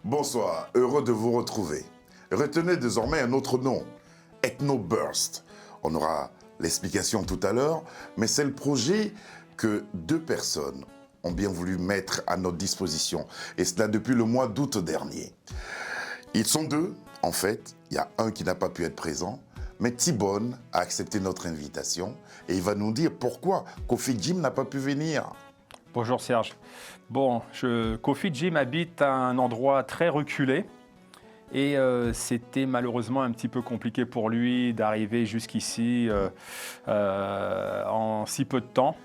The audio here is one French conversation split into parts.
Bonsoir, heureux de vous retrouver. Retenez désormais un autre nom, Ethnoburst. On aura l'explication tout à l'heure, mais c'est le projet que deux personnes ont bien voulu mettre à notre disposition, et cela depuis le mois d'août dernier. Ils sont deux, en fait, il y a un qui n'a pas pu être présent, mais T-Bone a accepté notre invitation et il va nous dire pourquoi Kofi Jim n'a pas pu venir. Bonjour Serge. Bon, Kofi Jim habite à un endroit très reculé et c'était malheureusement un petit peu compliqué pour lui d'arriver jusqu'ici en si peu de temps.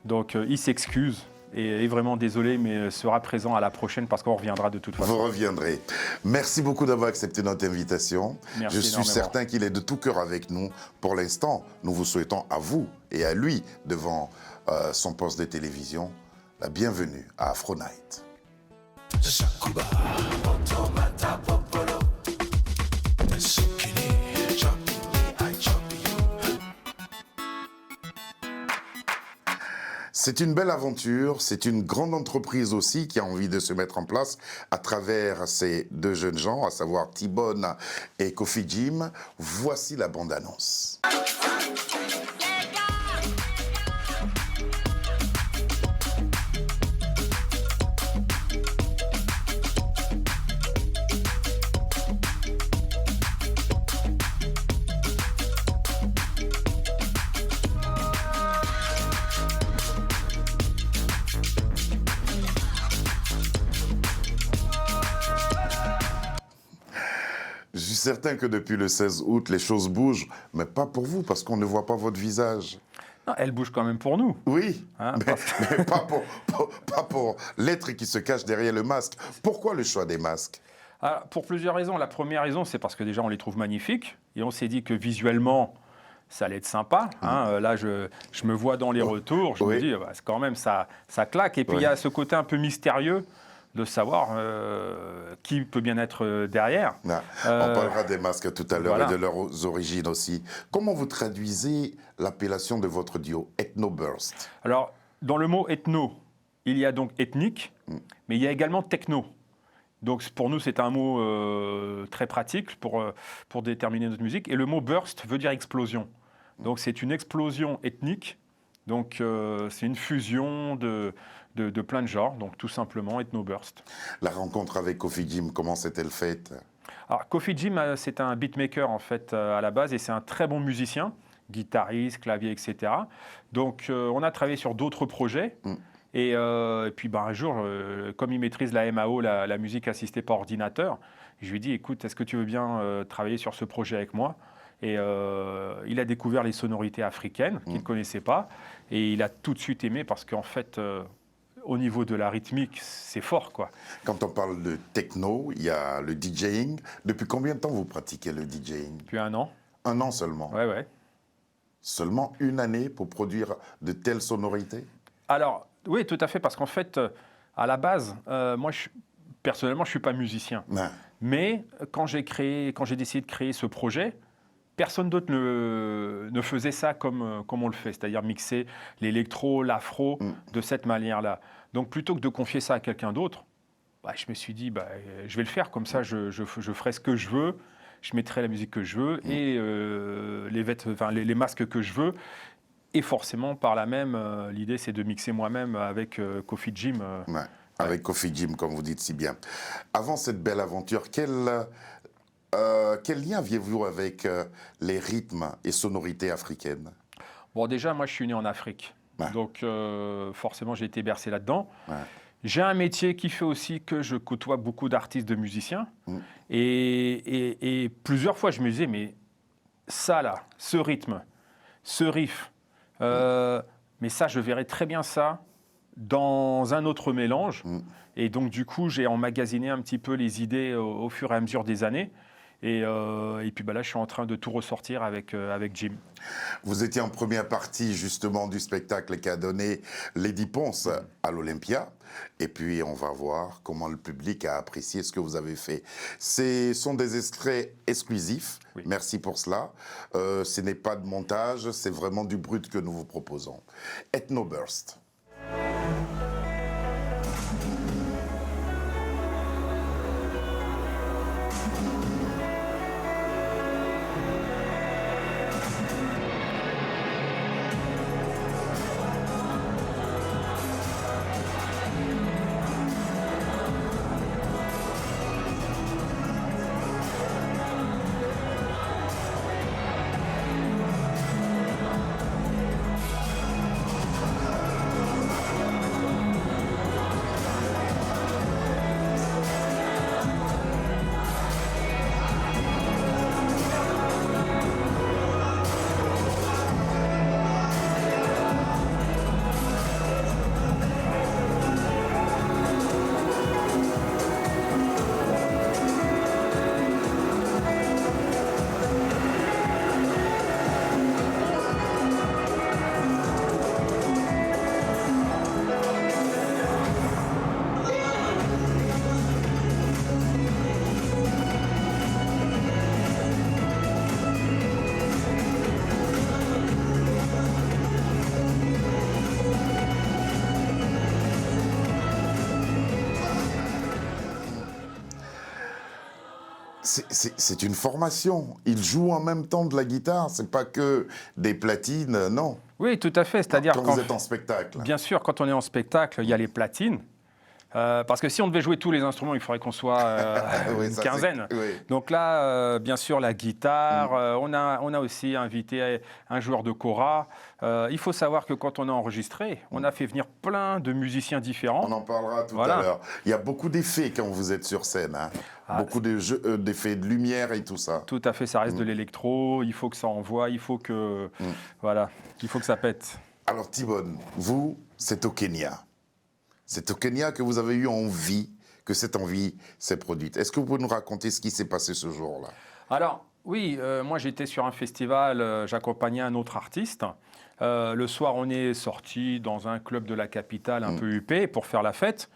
Donc il s'excuse et est vraiment désolé, mais sera présent à la prochaine parce qu'on reviendra de toute façon. Vous reviendrez. Merci beaucoup d'avoir accepté notre invitation. Merci Je suis énormément. certain qu'il est de tout cœur avec nous. Pour l'instant, nous vous souhaitons à vous et à lui, devant son poste de télévision, la bienvenue à Afro Night. C'est une belle aventure, c'est une grande entreprise aussi qui a envie de se mettre en place à travers ces deux jeunes gens, à savoir T-Bone et Kofi Jim. Voici la bande-annonce. Je suis certain que depuis le 16 août, les choses bougent, mais pas pour vous, parce qu'on ne voit pas votre visage. Non, elle bouge quand même pour nous. Oui, Hein, mais pas pour l'être qui se cache derrière le masque. Pourquoi le choix des masques? Alors, pour plusieurs raisons. La première raison, c'est parce que déjà on les trouve magnifiques et on s'est dit que visuellement, ça allait être sympa. Hein. Là, je me vois dans les retours, je me dis, bah, c'est quand même, ça claque. Et puis il y a ce côté un peu mystérieux de savoir qui peut bien être derrière. Non, on parlera des masques tout à l'heure voilà. et de leurs origines aussi. Comment vous traduisez l'appellation de votre duo, Ethnoburst? Alors, dans le mot ethno, il y a donc ethnique, mais il y a également techno. Donc pour nous, c'est un mot très pratique pour déterminer notre musique. Et le mot burst veut dire explosion. Donc c'est une explosion ethnique. Donc c'est une fusion de plein de genres. Donc tout simplement ethnoburst. La rencontre avec Kofi Jim, comment s'est-elle faite? Alors Kofi Jim, c'est un beatmaker en fait à la base et c'est un très bon musicien, guitariste, clavier, etc. Donc on a travaillé sur d'autres projets. Et puis un jour, comme il maîtrise la MAO, la musique assistée par ordinateur, je lui ai dit, écoute, est-ce que tu veux bien travailler sur ce projet avec moi? Et il a découvert les sonorités africaines qu'il ne connaissait pas. Et il a tout de suite aimé parce qu'en fait, au niveau de la rythmique, c'est fort, quoi. Quand on parle de techno, il y a le DJing. Depuis combien de temps vous pratiquez le DJing? Depuis 1 an. 1 an seulement? Ouais. Seulement 1 année pour produire de telles sonorités? Alors, oui, tout à fait, parce qu'en fait, à la base, moi, personnellement, je ne suis pas musicien. Non. Mais quand j'ai décidé de créer ce projet, personne d'autre ne faisait ça comme on le fait, c'est-à-dire mixer l'électro, l'afro de cette manière-là. Donc plutôt que de confier ça à quelqu'un d'autre, je me suis dit, je vais le faire, comme ça je ferai ce que je veux, je mettrai la musique que je veux et les masques que je veux. Et forcément, par là même, l'idée c'est de mixer moi-même avec Kofi Jim. Avec Kofi Jim, comme vous dites si bien. Avant cette belle aventure, quel lien aviez-vous avec les rythmes et sonorités africaines? Bon, déjà, moi, je suis né en Afrique. Ouais. Donc, forcément, j'ai été bercé là-dedans. Ouais. J'ai un métier qui fait aussi que je côtoie beaucoup d'artistes, de musiciens. Et plusieurs fois, je me disais, mais ça, là, ce rythme, ce riff, mais ça, je verrais très bien ça dans un autre mélange. Et donc, du coup, j'ai emmagasiné un petit peu les idées au fur et à mesure des années. Et puis là, je suis en train de tout ressortir avec Jim. Vous étiez en première partie justement du spectacle qu'a donné Lady Ponce à l'Olympia. Et puis on va voir comment le public a apprécié ce que vous avez fait. Ce sont des extraits exclusifs. Oui. Merci pour cela. Ce n'est pas de montage, c'est vraiment du brut que nous vous proposons. Ethnoburst. C'est une formation. Ils jouent en même temps de la guitare. C'est pas que des platines, non. Oui, tout à fait. C'est-à-dire quand vous êtes en spectacle. Bien sûr, quand on est en spectacle, il y a les platines. Parce que si on devait jouer tous les instruments, il faudrait qu'on soit Oui, une quinzaine. oui. Donc là, bien sûr, la guitare. On a aussi invité un joueur de kora. Il faut savoir que quand on a enregistré, on a fait venir plein de musiciens différents. On en parlera tout à l'heure. Il y a beaucoup d'effets quand vous êtes sur scène. Hein. Beaucoup d'effets de lumière et tout ça. Tout à fait, ça reste de l'électro. Il faut que ça envoie. Il faut que, voilà, il faut que ça pète. Alors T-Bone, vous, c'est au Kenya. C'est au Kenya que vous avez eu envie, que cette envie s'est produite. Est-ce que vous pouvez nous raconter ce qui s'est passé ce jour-là? Alors, oui, moi j'étais sur un festival, j'accompagnais un autre artiste. Le soir, on est sorti dans un club de la capitale un peu huppé pour faire la fête.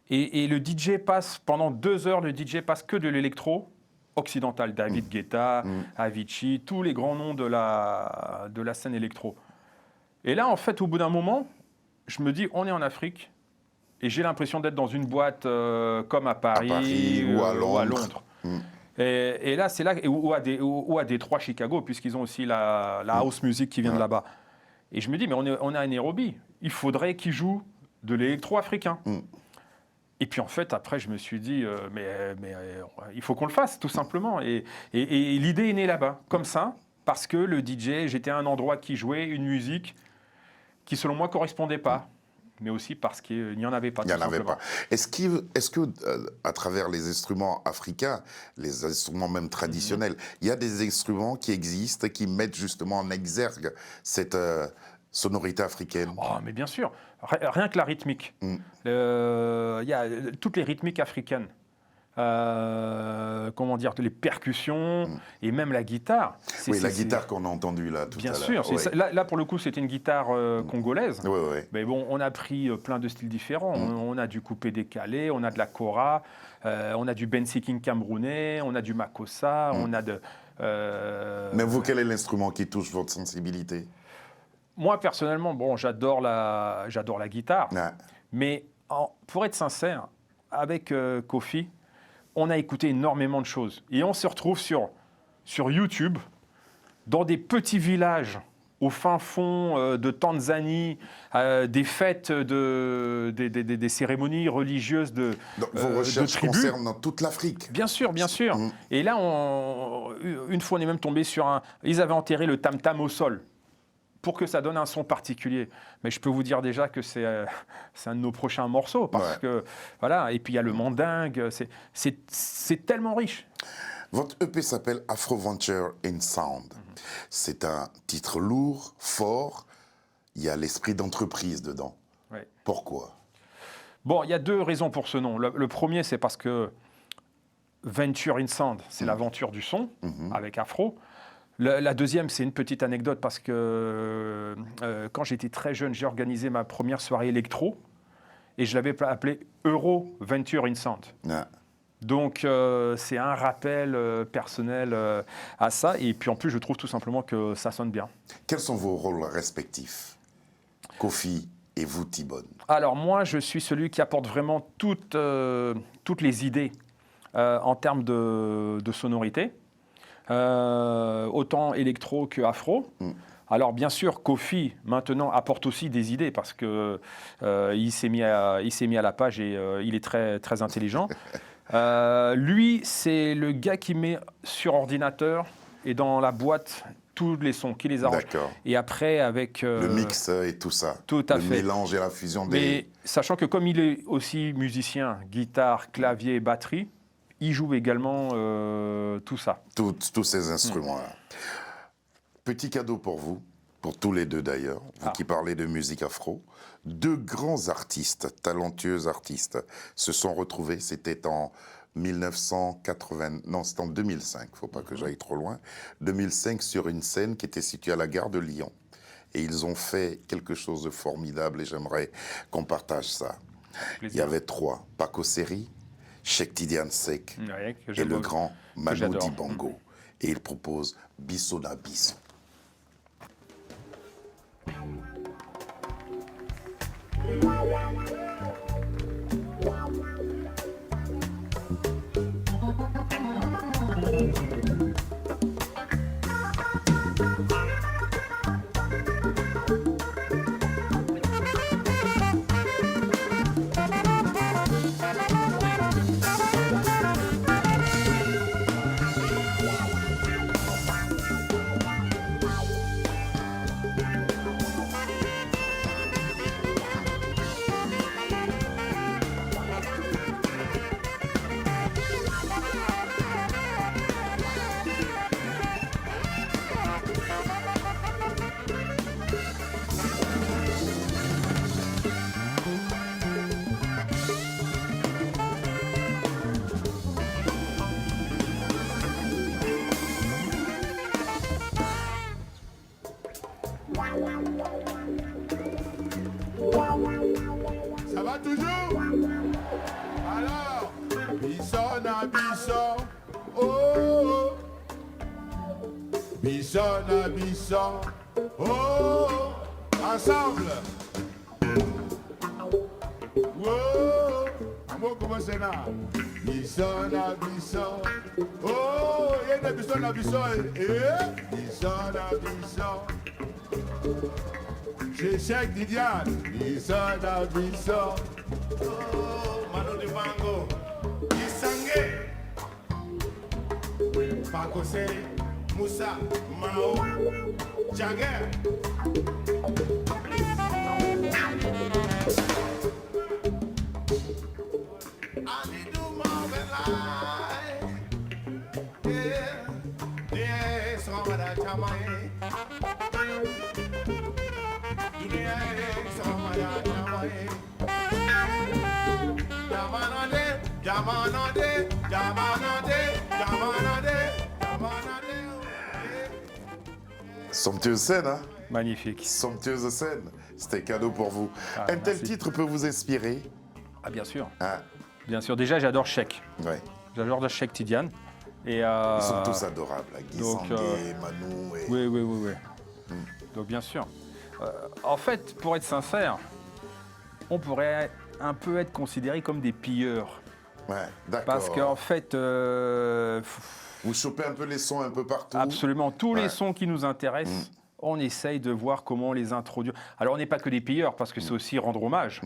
Et le DJ passe, pendant 2 heures, le DJ passe que de l'électro occidental. David Guetta, Avicii, tous les grands noms de la scène électro. Et là, en fait, au bout d'un moment, je me dis, on est en Afrique. Et j'ai l'impression d'être dans une boîte comme à Paris, ou à Londres. Et là, c'est là, ou à Détroit, Chicago, puisqu'ils ont aussi la house music qui vient de là-bas. Et je me dis, mais on est à Nairobi. Il faudrait qu'ils jouent de l'électro africain. Et puis en fait, après, je me suis dit, il faut qu'on le fasse, tout simplement. Et l'idée est née là-bas, comme ça, parce que le DJ, j'étais à un endroit qui jouait une musique qui, selon moi, ne correspondait pas. Mais aussi parce qu'il n'y en avait pas. Il n'y en avait pas. Est-ce que, à travers les instruments africains, les instruments même traditionnels, il y a des instruments qui existent, qui mettent justement en exergue cette sonorité africaine? Oh, mais bien sûr. Rien que la rythmique. Il y a toutes les rythmiques africaines. Comment dire, les percussions et même la guitare. Oui, la guitare qu'on a entendue là tout à l'heure. Bien sûr. Là, pour le coup, c'était une guitare congolaise. Oui. Mais bon, on a pris plein de styles différents. On a du coupé-décalé, on a de la kora, on a du bensiking camerounais, on a du makossa, on a de... Mais vous, quel est l'instrument qui touche votre sensibilité? Moi, personnellement, bon, j'adore la guitare. Mais pour être sincère, avec Kofi, on a écouté énormément de choses. Et on se retrouve sur YouTube, dans des petits villages, au fin fond de Tanzanie, des fêtes, des cérémonies religieuses de Donc, vos recherches concernent dans toute l'Afrique? Bien sûr. Et là, une fois, on est même tombé sur ils avaient enterré le tam-tam au sol, pour que ça donne un son particulier. Mais je peux vous dire déjà que c'est un de nos prochains morceaux, parce que, voilà, et puis il y a le mandingue, c'est tellement riche. Votre EP s'appelle Afro Venture in Sound. C'est un titre lourd, fort, il y a l'esprit d'entreprise dedans. Pourquoi? Bon, il y a 2 raisons pour ce nom. Le premier, c'est parce que Venture in Sound, c'est l'aventure du son, avec Afro. La deuxième, c'est une petite anecdote parce que quand j'étais très jeune, j'ai organisé ma première soirée électro et je l'avais appelée Euro Venture in Sound. Donc c'est un rappel personnel à ça, et puis en plus je trouve tout simplement que ça sonne bien. Quels sont vos rôles respectifs, Kofi et vous, T-Bone? Alors moi, je suis celui qui apporte vraiment toutes les idées en termes de sonorité. Autant électro que afro. Alors bien sûr, Kofi maintenant apporte aussi des idées parce que il s'est mis à la page et il est très très intelligent. Lui, c'est le gars qui met sur ordinateur et dans la boîte tous les sons, qui les arrange. Et après avec le mix et tout ça. Tout à le fait. mélange et la fusion des. Mais sachant que comme il est aussi musicien, guitare, clavier, batterie, il joue également tout ça. Tous ces instruments-là. Petit cadeau pour vous, pour tous les deux d'ailleurs, vous qui parlez de musique afro. 2 grands artistes, talentueux artistes, se sont retrouvés. C'était en 1980, non, c'était en 2005, il ne faut pas que j'aille trop loin. 2005, sur une scène qui était située à la gare de Lyon. Et ils ont fait quelque chose de formidable et j'aimerais qu'on partage ça. Il y avait 3, Paco Seri, Cheikh Tidiane Seck et le grand Manu Dibango. Et il propose Bisso na Bisso. Bissona, Bisson, oh. Bissona, Bisson, oh. Ensemble. Oh. Amour, comment c'est là? Bissona, Bisson, oh. Il y a des Bissona, Bisson, eh. Bissona, Bisson. J'ai Cheikh Didiane. Bissona, Bisson, oh. Mano de Mango. Isange. Pakose, Moussa, Mao, Jagger. Somptueuse scène, hein? Magnifique. Somptueuse scène. C'était cadeau pour vous. Un tel merci. titre peut vous inspirer? Ah, bien sûr. Ah, Bien sûr. Déjà, j'adore Cheikh. ouais. J'adore Cheikh Tidiane. Et, Ils sont tous adorables. Là. Guy donc, Sanguet, Manou et... Oui, oui, oui, oui. Donc, bien sûr. En fait, pour être sincère, on pourrait un peu être considérés comme des pilleurs. Ouais, d'accord. Parce qu'en fait, Vous chopez un peu les sons un peu partout. absolument tous les Ouais. sons qui nous intéressent, on essaye de voir comment les introduire. Alors, on n'est pas que des pilleurs, parce que c'est aussi rendre hommage.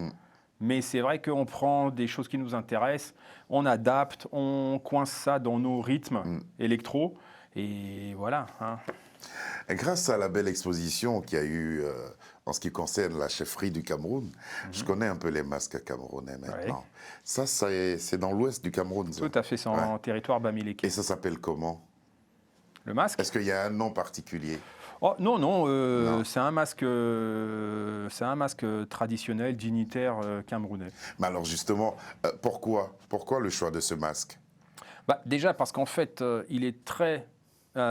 Mais c'est vrai qu'on prend des choses qui nous intéressent, on adapte, on coince ça dans nos rythmes électro, et voilà. Hein. Et grâce à la belle exposition qu'il y a eu en ce qui concerne la chefferie du Cameroun, je connais un peu les masques camerounais maintenant. Ça, c'est dans l'ouest du Cameroun. Ça. Tout à fait, c'est en territoire bamileke. Et ça s'appelle comment? Le masque? Est-ce qu'il y a un nom particulier? Oh, non, non, Non. c'est un masque traditionnel, dignitaire camerounais. Mais alors justement, pourquoi le choix de ce masque? Bah, déjà parce qu'en fait, il est très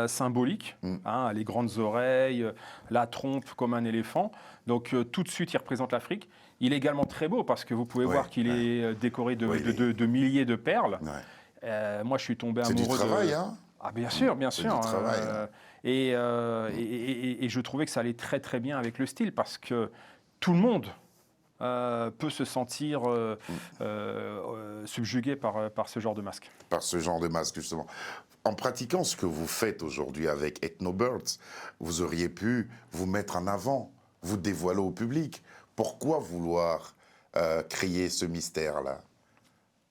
symbolique, hein, les grandes oreilles, la trompe comme un éléphant. Donc tout de suite, il représente l'Afrique. Il est également très beau parce que vous pouvez voir qu'il est décoré de milliers de perles. Ouais. Moi, je suis tombé C'est amoureux du travail, de... hein? Ah, bien sûr, bien C'est sûr. du travail, hein. Et je trouvais que ça allait très très bien avec le style parce que tout le monde peut se sentir subjugué par ce genre de masque. Par ce genre de masque, justement. En pratiquant ce que vous faites aujourd'hui avec Ethnobirds, vous auriez pu vous mettre en avant, vous dévoiler au public. Pourquoi vouloir créer ce mystère-là?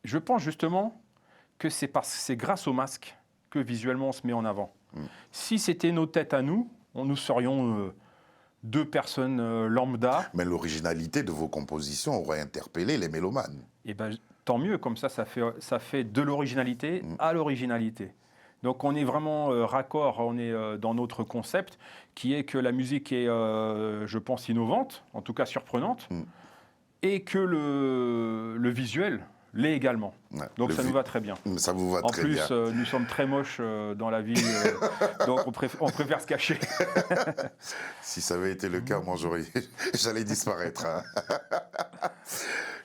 Je pense justement que c'est grâce au masque que visuellement on se met en avant. Si c'était nos têtes à nous, nous serions deux personnes lambda. Mais l'originalité de vos compositions aurait interpellé les mélomanes. Et ben, tant mieux, comme ça fait de l'originalité à l'originalité. Donc on est vraiment raccord, on est dans notre concept, qui est que la musique est, je pense, innovante, en tout cas surprenante, et que le visuel l'est également. Ouais, donc ça nous va très bien. Ça vous va En très plus, bien. nous sommes très moches dans la vie, donc on préfère se cacher. Si ça avait été le cas, moi j'allais disparaître. Hein.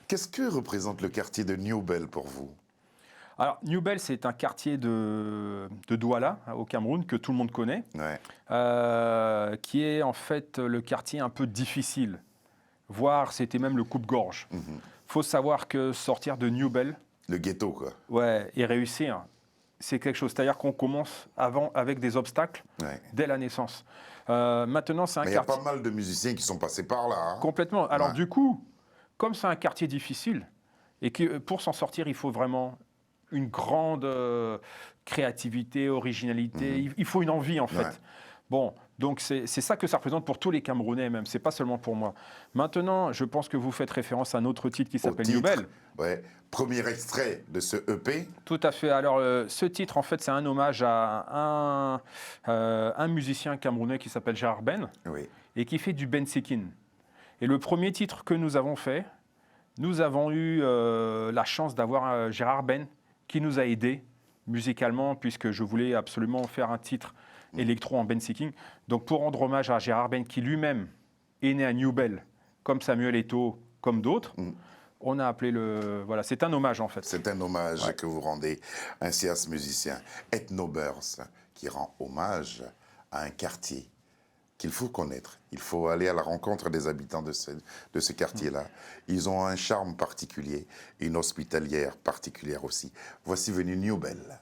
Qu'est-ce que représente le quartier de New Bell pour vous? Alors, New Bell, c'est un quartier de Douala, au Cameroun, que tout le monde connaît, qui est en fait le quartier un peu difficile, voire c'était même le coupe-gorge. Faut savoir que sortir de New Bell, le ghetto, quoi. Ouais, et réussir, c'est quelque chose. C'est-à-dire qu'on commence avant avec des obstacles dès la naissance. Maintenant, c'est un quartier... Il y a pas mal de musiciens qui sont passés par là. Hein. Complètement. Alors du coup, comme c'est un quartier difficile, et que pour s'en sortir, il faut vraiment une grande créativité, originalité. Il faut une envie, en fait. Bon, donc c'est ça que ça représente pour tous les Camerounais même, c'est pas seulement pour moi. Maintenant, je pense que vous faites référence à un autre titre qui s'appelle New Bell. Ouais. Premier extrait de ce EP. Tout à fait. Alors, ce titre, en fait, c'est un hommage à un musicien camerounais qui s'appelle Gérard Ben, et qui fait du bensikin. Et le premier titre que nous avons fait, nous avons eu la chance d'avoir Gérard Ben qui nous a aidés musicalement, puisque je voulais absolument faire un titre électro en bensiking. Donc pour rendre hommage à Gérard Ben, qui lui-même est né à New Bell, comme Samuel Eto'o, comme d'autres, On a appelé voilà, c'est un hommage en fait. C'est un hommage que vous rendez ainsi à ce musicien. Ethnoburst, qui rend hommage à un quartier qu'il faut connaître. Il faut aller à la rencontre des habitants de ce quartier-là. Ils ont un charme particulier, une hospitalière particulière aussi. Voici venu New Bell.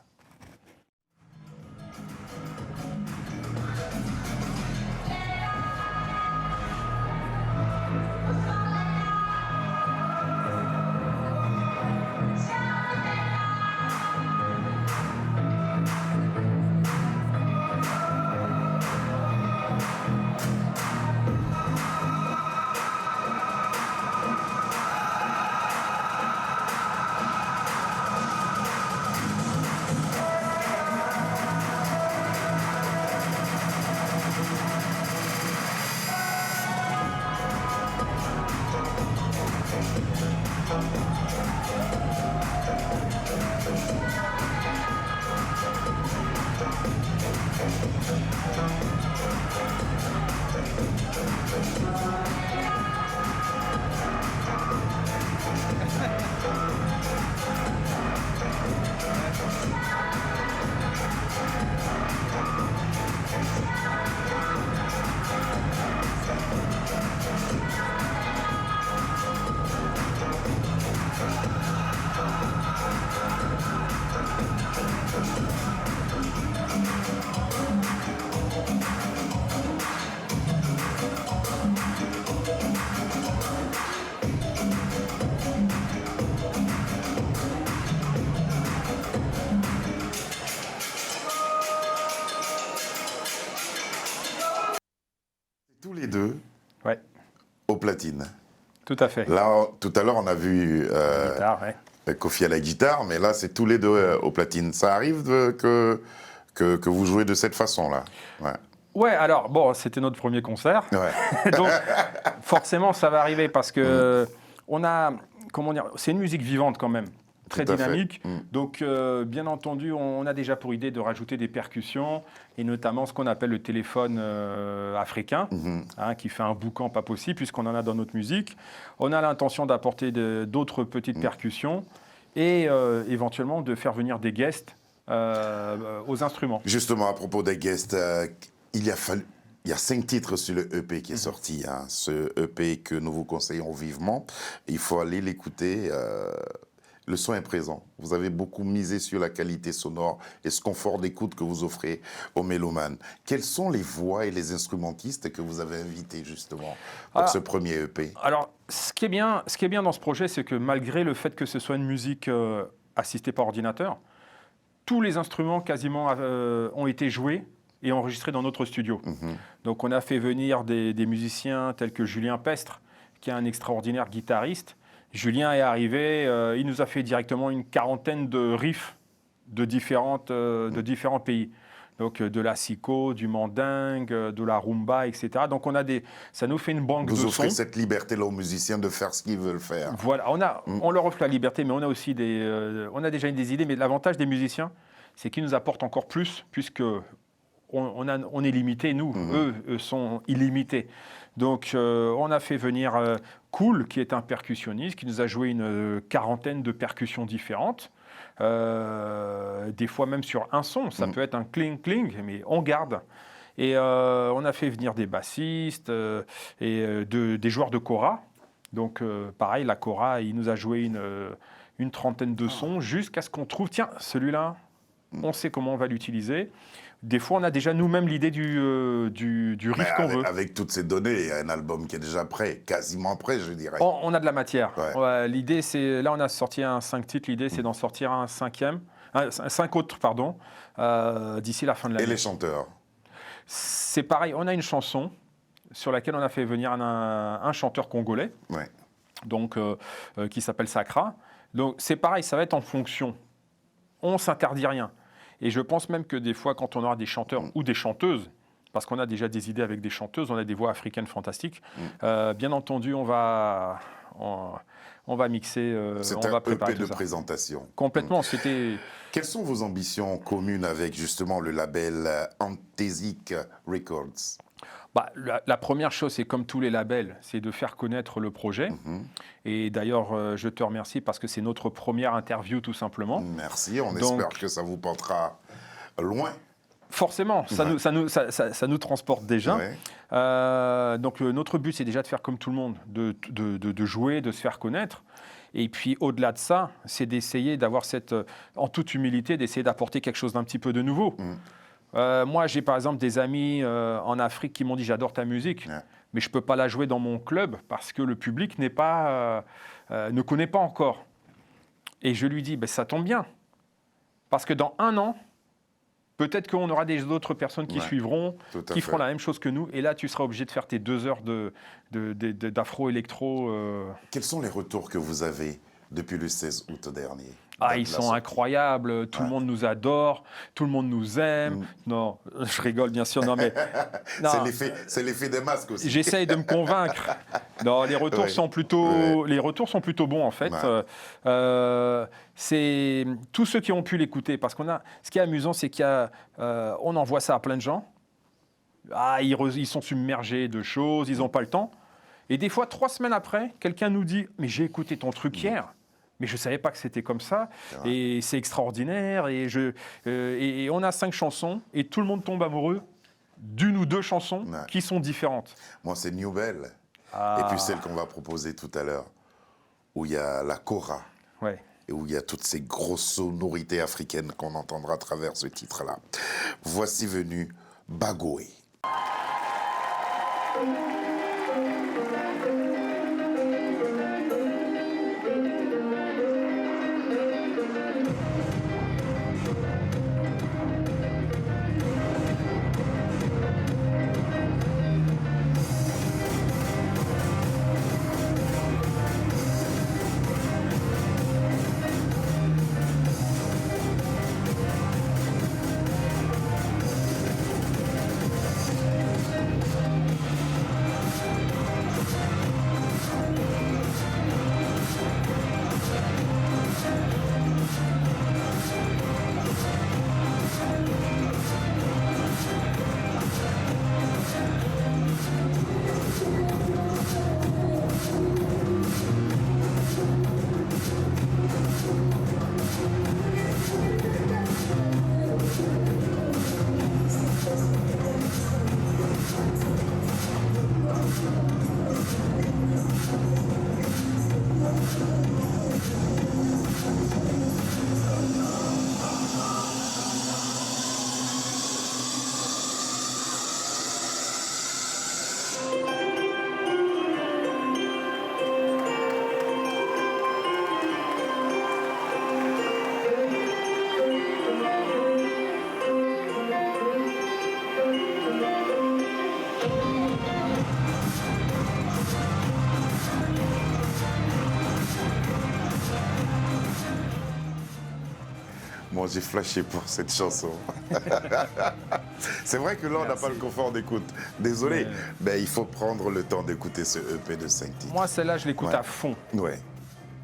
Tous les deux au platine. Tout à fait. Là, tout à l'heure, on a vu Guitare, Kofi à la guitare, mais là, c'est tous les deux au platine. Ça arrive que vous jouez de cette façon-là? Ouais, alors, bon, c'était notre premier concert. Ouais. Donc, forcément, ça va arriver parce que on a, comment dire, c'est une musique vivante quand même, très dynamique. Donc, bien entendu, on a déjà pour idée de rajouter des percussions et notamment ce qu'on appelle le téléphone africain, qui fait un boucan pas possible puisqu'on en a dans notre musique. On a l'intention d'apporter d'autres petites percussions et éventuellement de faire venir des guests aux instruments. Justement, à propos des guests, il y a 5 titres sur le EP qui est sorti. Ce EP que nous vous conseillons vivement. Il faut aller l'écouter. Le son est présent. Vous avez beaucoup misé sur la qualité sonore et ce confort d'écoute que vous offrez aux mélomanes. Quelles sont les voix et les instrumentistes que vous avez invités justement pour ce premier EP? Alors, ce qui est bien dans ce projet, c'est que malgré le fait que ce soit une musique assistée par ordinateur, tous les instruments quasiment ont été joués et enregistrés dans notre studio. Donc on a fait venir des musiciens tels que Julien Pestre, qui est un extraordinaire guitariste. Julien est arrivé, il nous a fait directement une quarantaine de riffs de différents pays. Donc de la siko, du mandingue, de la rumba, etc. Donc ça nous fait une banque de sons. Vous offrez cette liberté-là aux musiciens de faire ce qu'ils veulent faire. Voilà, on leur offre la liberté, mais on a aussi on a déjà des idées. Mais l'avantage des musiciens, c'est qu'ils nous apportent encore plus, puisque on est limité, nous, eux sont illimités. Donc on a fait venir Cool, qui est un percussionniste, qui nous a joué une quarantaine de percussions différentes. Des fois même sur un son, ça peut être un cling-cling, mais on garde. Et on a fait venir des bassistes et des joueurs de kora. Donc pareil, la kora, il nous a joué une trentaine de sons jusqu'à ce qu'on trouve, tiens, celui-là, on sait comment on va l'utiliser. Des fois, on a déjà nous-mêmes l'idée du riff qu'on veut. Avec toutes ces données, il y a un album qui est déjà prêt, quasiment prêt, je dirais. On a de la matière. L'idée, c'est... Là, on a sorti un 5 titres. L'idée, c'est d'en sortir un 5 autres, pardon, d'ici la fin de l'année. Et les chanteurs? C'est pareil. On a une chanson sur laquelle on a fait venir un chanteur congolais, donc, qui s'appelle Sakra. Donc, c'est pareil, ça va être en fonction. On ne s'interdit rien. Et je pense même que des fois, quand on aura des chanteurs ou des chanteuses, parce qu'on a déjà des idées avec des chanteuses, on a des voix africaines fantastiques, bien entendu, on va mixer, on va préparer EP tout de ça. présentation. Complètement, Quelles sont vos ambitions communes avec justement le label Antesic Records? La première chose, c'est comme tous les labels, c'est de faire connaître le projet. Et d'ailleurs, je te remercie parce que c'est notre première interview tout simplement. Merci, on espère que ça vous portera loin. Forcément, ça nous transporte déjà. Ouais. Donc notre but, c'est déjà de faire comme tout le monde, de jouer, de se faire connaître. Et puis au-delà de ça, c'est d'essayer d'avoir en toute humilité, d'essayer d'apporter quelque chose d'un petit peu de nouveau. Moi, j'ai par exemple des amis en Afrique qui m'ont dit « j'adore ta musique ». Mais je ne peux pas la jouer dans mon club parce que le public ne connaît pas encore. Et je lui dis, ça tombe bien. Parce que dans 1 an, peut-être qu'on aura d'autres personnes qui suivront, qui feront la même chose que nous. Et là, tu seras obligé de faire tes 2 heures d'afro-électro. Quels sont les retours que vous avez depuis le 16 août dernier? Ils sont incroyables, tout le monde nous adore, tout le monde nous aime. Non, je rigole bien sûr, non mais... Non. C'est l'effet des masques aussi. J'essaye de me convaincre. Non, les retours sont plutôt bons en fait. C'est tous ceux qui ont pu l'écouter, parce ce qui est amusant, c'est on envoie ça à plein de gens. Ils sont submergés de choses, ils n'ont pas le temps. Et des fois, 3 semaines après, quelqu'un nous dit « mais j'ai écouté ton truc hier ». Mais je ne savais pas que c'était comme ça, et c'est extraordinaire, et on a 5 chansons, et tout le monde tombe amoureux d'1 ou 2 chansons qui sont différentes. Moi, c'est New Bell, et puis celle qu'on va proposer tout à l'heure, où il y a la kora, et où il y a toutes ces grosses sonorités africaines qu'on entendra à travers ce titre-là. Voici venu Bagoé. Moi, j'ai flashé pour cette chanson. C'est vrai que là, on n'a pas le confort d'écoute. Désolé, mais il faut prendre le temps d'écouter ce EP de 5 titres. Moi, celle-là, je l'écoute à fond. Ouais.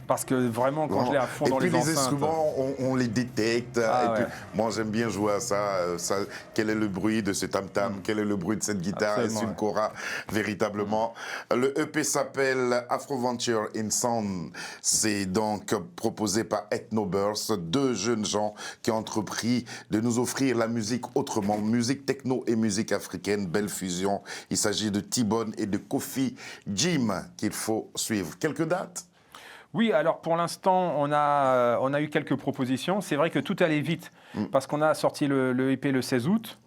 Parce que vraiment, quand je l'ai à fond dans les enceintes... Et puis les instruments, on les détecte. Puis, moi, j'aime bien jouer à ça. Quel est le bruit de ce tam-tam? Quel est le bruit de cette guitare? Est-ce une kora? Véritablement. Le EP s'appelle Afroventure in Sound. C'est donc proposé par Ethnoburst, 2 jeunes gens qui ont entrepris de nous offrir la musique autrement. Musique techno et musique africaine. Belle fusion. Il s'agit de T-Bone et de Kofi Jim qu'il faut suivre. Quelques dates? Oui, alors pour l'instant, on a eu quelques propositions. C'est vrai que tout allait vite parce qu'on a sorti le EP le 16 août.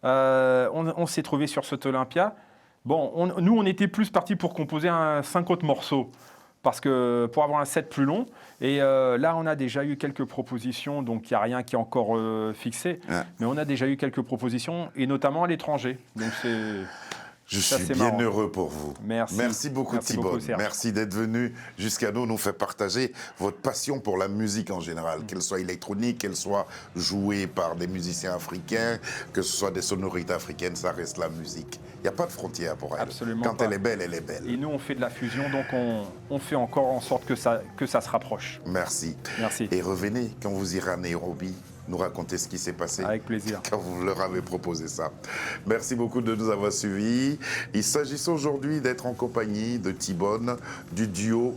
On s'est trouvé sur cet Olympia. Bon, nous, on était plus partis pour composer 5 autres morceaux parce que pour avoir un set plus long. Et là, on a déjà eu quelques propositions, donc il n'y a rien qui est encore fixé. Mais on a déjà eu quelques propositions, et notamment à l'étranger. Donc c'est... Je suis bien heureux pour vous. Merci. Merci beaucoup, T-Bone. Merci d'être venu jusqu'à nous faire partager votre passion pour la musique en général, qu'elle soit électronique, qu'elle soit jouée par des musiciens africains, que ce soit des sonorités africaines, ça reste la musique. Il n'y a pas de frontière pour elle. Absolument Quand pas. elle est belle, elle est belle. Et nous, on fait de la fusion, donc on fait encore en sorte que ça se rapproche. Merci. Merci. Et revenez quand vous irez à Nairobi. nous raconter ce qui s'est passé Avec plaisir. quand vous leur avez proposé ça. Merci beaucoup de nous avoir suivis. Il s'agissait aujourd'hui d'être en compagnie de T-Bone, du duo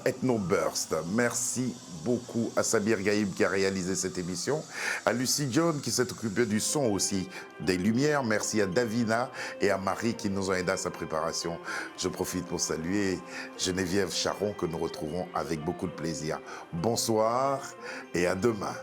Ethno Burst. Merci beaucoup à Sabir Gaïb qui a réalisé cette émission, à Lucie John qui s'est occupée du son aussi, des lumières. Merci à Davina et à Marie qui nous ont aidés à sa préparation. Je profite pour saluer Geneviève Charon que nous retrouvons avec beaucoup de plaisir. Bonsoir et à demain.